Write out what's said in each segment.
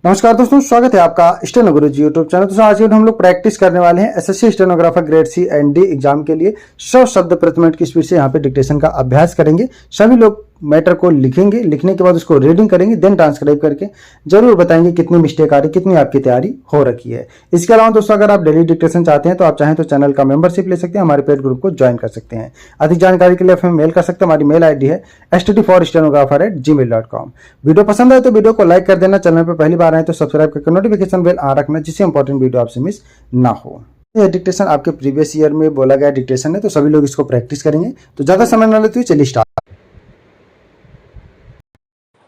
नमस्कार दोस्तों, स्वागत है आपका स्टेनो गुरुजी यूट्यूब चैनल। दोस्तों आज हम लोग प्रैक्टिस करने वाले हैं SSC stenographer grade C and D exam के लिए 100 शब्द प्रति मिनट की स्पीड से यहाँ पे डिक्टेशन का अभ्यास करेंगे। सभी लोग मैटर को लिखेंगे, लिखने के बाद उसको रीडिंग करेंगे, देन ट्रांसक्राइब करके जरूर बताएंगे कितनी मिस्टेक आ रही, कितनी आपकी तैयारी हो रखी है। इसके अलावा दोस्तों अगर आप डेली डिक्टेशन चाहते हैं तो आप चाहें तो चैनल का मेंबरशिप ले सकते हैं, हमारे पेड ग्रुप को ज्वाइन कर सकते हैं। अधिक जानकारी के लिए आप हमें मेल कर सकते हैं। हमारी मेल आईडी है stt4stenographer@gmail.com। वीडियो पसंद आए तो वीडियो को लाइक कर देना, चैनल पर पहली बार आए तो सब्सक्राइब करके नोटिफिकेशन बेल ऑन रखना, जिससे इंपॉर्टेंट वीडियो आपसे मिस ना हो। यह डिक्टेशन आपके प्रीवियस ईयर में बोला गया डिक्टेशन है, तो सभी लोग इसको प्रैक्टिस करेंगे। तो ज्यादा समय न लेते हुए चलिए स्टार्ट।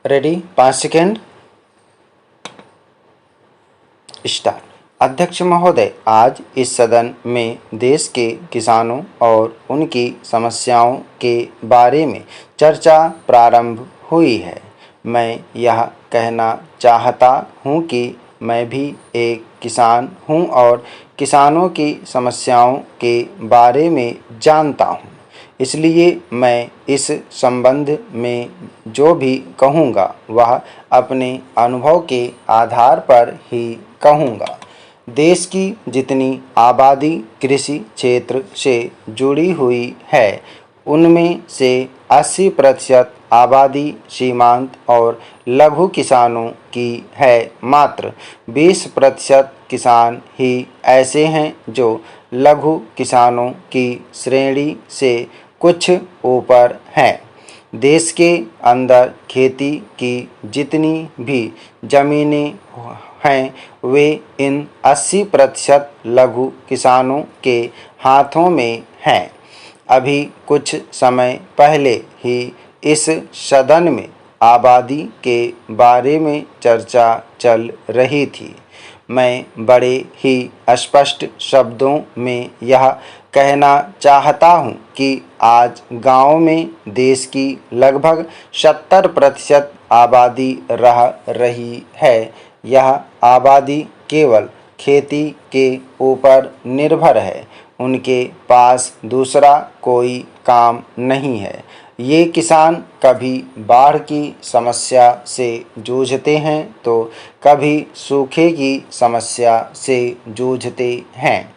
Ready, 5 second, start. अध्यक्ष महोदय, आज इस सदन में देश के किसानों और उनकी समस्याओं के बारे में चर्चा प्रारंभ हुई है। मैं यह कहना चाहता हूँ कि मैं भी एक किसान हूँ और किसानों की समस्याओं के बारे में जानता हूँ। इसलिए मैं इस संबंध में जो भी कहूँगा वह अपने अनुभव के आधार पर ही कहूँगा। देश की जितनी आबादी कृषि क्षेत्र से जुड़ी हुई है, उनमें से 80% आबादी सीमांत और लघु किसानों की है। मात्र 20% किसान ही ऐसे हैं जो लघु किसानों की श्रेणी से कुछ ऊपर हैं। देश के अंदर खेती की जितनी भी ज़मीनें हैं, वे इन 80% लघु किसानों के हाथों में हैं। अभी कुछ समय पहले ही इस सदन में आबादी के बारे में चर्चा चल रही थी। मैं बड़े ही स्पष्ट शब्दों में यह कहना चाहता हूँ कि आज गाँव में देश की लगभग 70% आबादी रह रही है। यह आबादी केवल खेती के ऊपर निर्भर है, उनके पास दूसरा कोई काम नहीं है। ये किसान कभी बाढ़ की समस्या से जूझते हैं तो कभी सूखे की समस्या से जूझते हैं।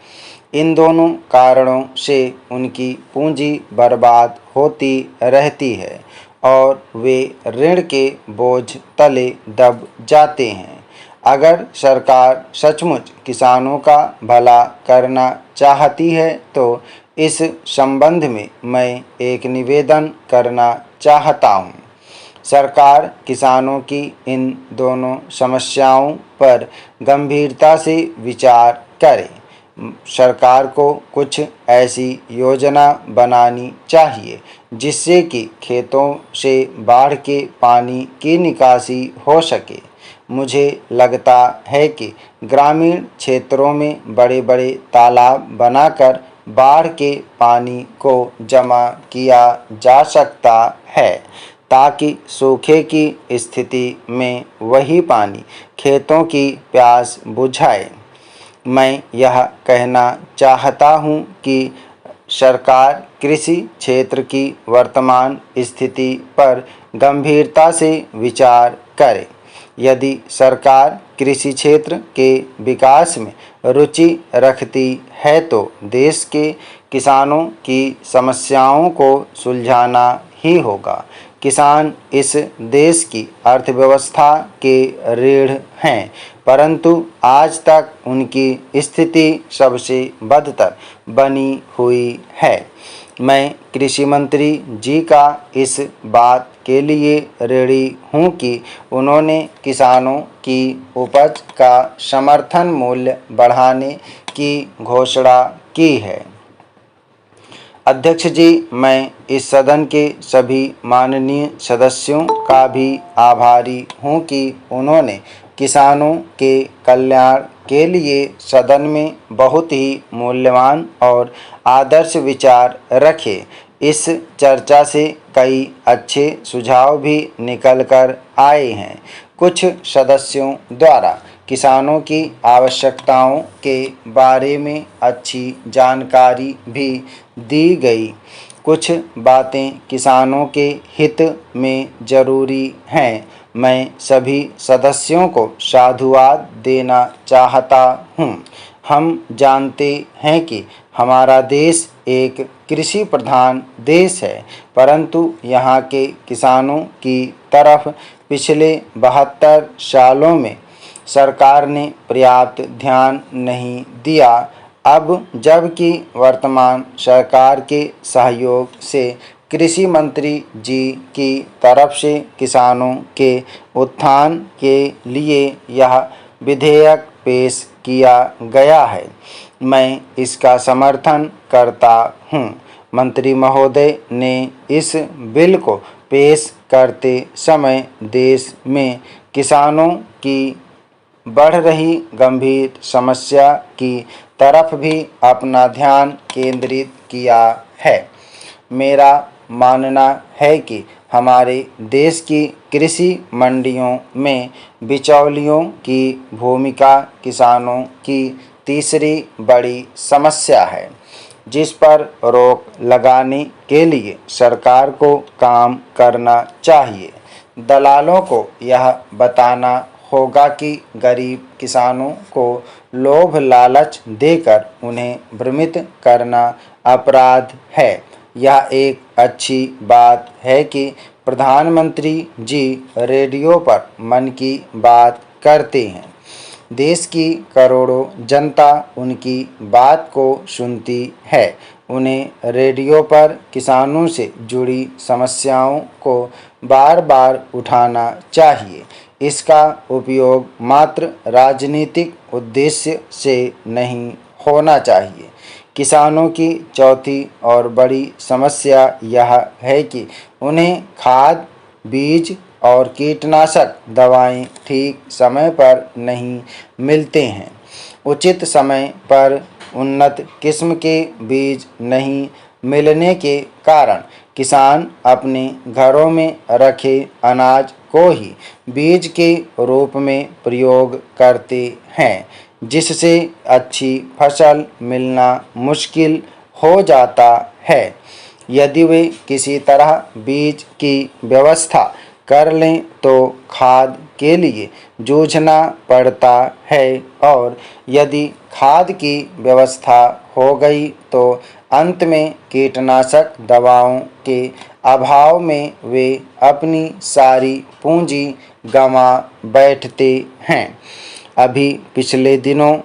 इन दोनों कारणों से उनकी पूंजी बर्बाद होती रहती है और वे ऋण के बोझ तले दब जाते हैं। अगर सरकार सचमुच किसानों का भला करना चाहती है तो इस संबंध में मैं एक निवेदन करना चाहता हूँ। सरकार किसानों की इन दोनों समस्याओं पर गंभीरता से विचार करे। सरकार को कुछ ऐसी योजना बनानी चाहिए जिससे कि खेतों से बाढ़ के पानी की निकासी हो सके। मुझे लगता है कि ग्रामीण क्षेत्रों में बड़े बड़े तालाब बनाकर बाढ़ के पानी को जमा किया जा सकता है, ताकि सूखे की स्थिति में वही पानी खेतों की प्यास बुझाए। मैं यह कहना चाहता हूँ कि सरकार कृषि क्षेत्र की वर्तमान स्थिति पर गंभीरता से विचार करे। यदि सरकार कृषि क्षेत्र के विकास में रुचि रखती है तो देश के किसानों की समस्याओं को सुलझाना ही होगा। किसान इस देश की अर्थव्यवस्था के रीढ़ हैं, परंतु आज तक उनकी स्थिति सबसे बदतर बनी हुई है। मैं कृषि मंत्री जी का इस बात के लिए ऋणी हूँ कि उन्होंने किसानों की उपज का समर्थन मूल्य बढ़ाने की घोषणा की है। अध्यक्ष जी, मैं इस सदन के सभी माननीय सदस्यों का भी आभारी हूँ कि उन्होंने किसानों के कल्याण के लिए सदन में बहुत ही मूल्यवान और आदर्श विचार रखे। इस चर्चा से कई अच्छे सुझाव भी निकल कर आए हैं। कुछ सदस्यों द्वारा किसानों की आवश्यकताओं के बारे में अच्छी जानकारी भी दी गई। कुछ बातें किसानों के हित में ज़रूरी हैं। मैं सभी सदस्यों को साधुवाद देना चाहता हूँ। हम जानते हैं कि हमारा देश एक कृषि प्रधान देश है, परंतु यहाँ के किसानों की तरफ पिछले 72 सालों में सरकार ने पर्याप्त ध्यान नहीं दिया। अब जबकि वर्तमान सरकार के सहयोग से कृषि मंत्री जी की तरफ से किसानों के उत्थान के लिए यह विधेयक पेश किया गया है, मैं इसका समर्थन करता हूँ। मंत्री महोदय ने इस बिल को पेश करते समय देश में किसानों की बढ़ रही गंभीर समस्या की तरफ भी अपना ध्यान केंद्रित किया है। मेरा मानना है कि हमारे देश की कृषि मंडियों में बिचौलियों की भूमिका किसानों की तीसरी बड़ी समस्या है, जिस पर रोक लगाने के लिए सरकार को काम करना चाहिए। दलालों को यह बताना होगा कि गरीब किसानों को लोभ लालच देकर उन्हें भ्रमित करना अपराध है। यह एक अच्छी बात है कि प्रधानमंत्री जी रेडियो पर मन की बात करते हैं। देश की करोड़ों जनता उनकी बात को सुनती है। उन्हें रेडियो पर किसानों से जुड़ी समस्याओं को बार बार उठाना चाहिए। इसका उपयोग मात्र राजनीतिक उद्देश्य से नहीं होना चाहिए। किसानों की चौथी और बड़ी समस्या यह है कि उन्हें खाद, बीज और कीटनाशक दवाएं ठीक समय पर नहीं मिलते हैं। उचित समय पर उन्नत किस्म के बीज नहीं मिलने के कारण किसान अपने घरों में रखे अनाज को ही बीज के रूप में प्रयोग करते हैं, जिससे अच्छी फसल मिलना मुश्किल हो जाता है। यदि वे किसी तरह बीज की व्यवस्था कर लें तो खाद के लिए जूझना पड़ता है, और यदि खाद की व्यवस्था हो गई तो अंत में कीटनाशक दवाओं के अभाव में वे अपनी सारी पूंजी गंवा बैठते हैं। अभी पिछले दिनों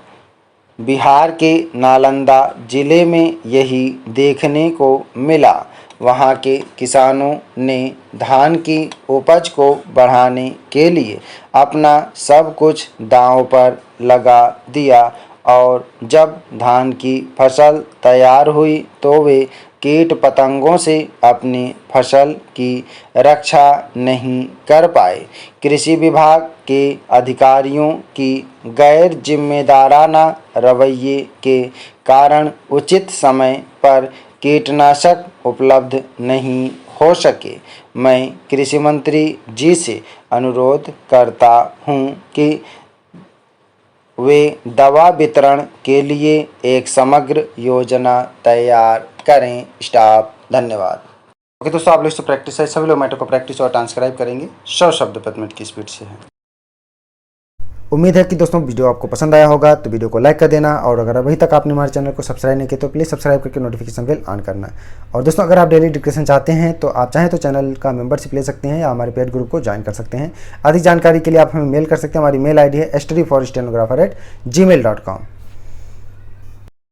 बिहार के नालंदा जिले में यही देखने को मिला। वहाँ के किसानों ने धान की उपज को बढ़ाने के लिए अपना सब कुछ दांव पर लगा दिया, और जब धान की फसल तैयार हुई तो वे कीट पतंगों से अपनी फसल की रक्षा नहीं कर पाए। कृषि विभाग के अधिकारियों की गैर जिम्मेदाराना रवैये के कारण उचित समय पर कीटनाशक उपलब्ध नहीं हो सके। मैं कृषि मंत्री जी से अनुरोध करता हूँ कि वे दवा वितरण के लिए एक समग्र योजना तैयार करें। स्टाफ धन्यवाद। ओके दोस्तों, आप लोग से प्रैक्टिस है, सभी लोग मैटर को प्रैक्टिस और ट्रांसक्राइब करेंगे 100 शब्द प्रति मिनट की स्पीड से है। उम्मीद है कि दोस्तों वीडियो आपको पसंद आया होगा, तो वीडियो को लाइक कर देना, और अगर अभी तक आपने हमारे चैनल को सब्सक्राइब नहीं किया तो प्लीज़ सब्सक्राइब करके नोटिफिकेशन बेल ऑन करना। और दोस्तों, अगर आप डेली डिस्कशन चाहते हैं तो आप चाहें तो चैनल का मेंबरशिप ले सकते हैं या हमारे पेड ग्रुप को ज्वाइन कर सकते हैं। अधिक जानकारी के लिए आप हमें मेल कर सकते हैं। हमारी मेल ID है studyforstenographer@gmail.com।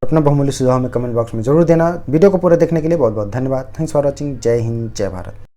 अपना बहुमूल्य सुझाव हमें कमेंट बॉक्स में जरूर देना। वीडियो को पूरा देखने के लिए बहुत बहुत धन्यवाद। Thanks for watching. जय हिंद, जय भारत।